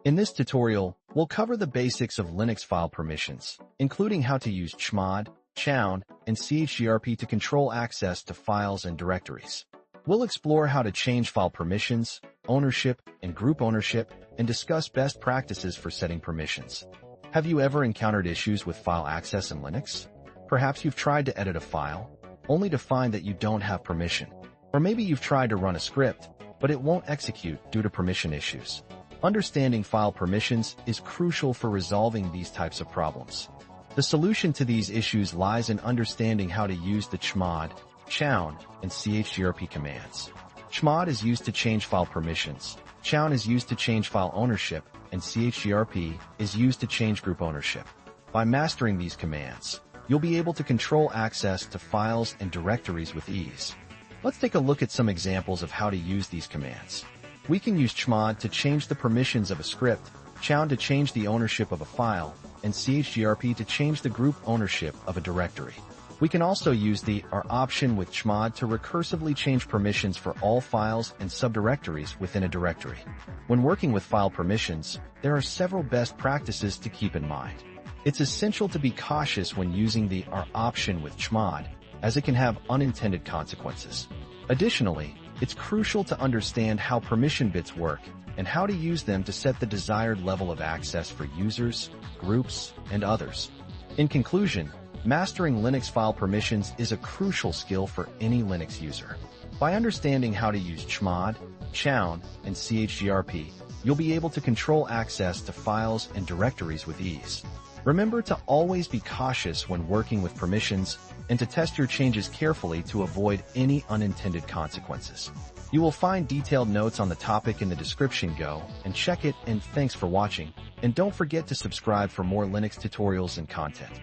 In this tutorial, we'll cover the basics of Linux file permissions, including how to use chmod, chown, and chgrp to control access to files and directories. We'll explore how to change file permissions, ownership, and group ownership, and discuss best practices for setting permissions. Have you ever encountered issues with file access in Linux? Perhaps you've tried to edit a file, only to find that you don't have permission. Or maybe you've tried to run a script, but it won't execute due to permission issues. Understanding file permissions is crucial for resolving these types of problems. The solution to these issues lies in understanding how to use the chmod, chown, and chgrp commands. Chmod is used to change file permissions, chown is used to change file ownership, and chgrp is used to change group ownership. By mastering these commands, you'll be able to control access to files and directories with ease. Let's take a look at some examples of how to use these commands. We can use chmod to change the permissions of a script, chown to change the ownership of a file, and chgrp to change the group ownership of a directory. We can also use the R option with chmod to recursively change permissions for all files and subdirectories within a directory. When working with file permissions, there are several best practices to keep in mind. It's essential to be cautious when using the R option with chmod, as it can have unintended consequences. Additionally, it's crucial to understand how permission bits work and how to use them to set the desired level of access for users, groups, and others. In conclusion, mastering Linux file permissions is a crucial skill for any Linux user. By understanding how to use chmod, chown, and chgrp, you'll be able to control access to files and directories with ease. Remember to always be cautious when working with permissions and to test your changes carefully to avoid any unintended consequences. You will find detailed notes on the topic in the description. Go and check it, and thanks for watching. And don't forget to subscribe for more Linux tutorials and content.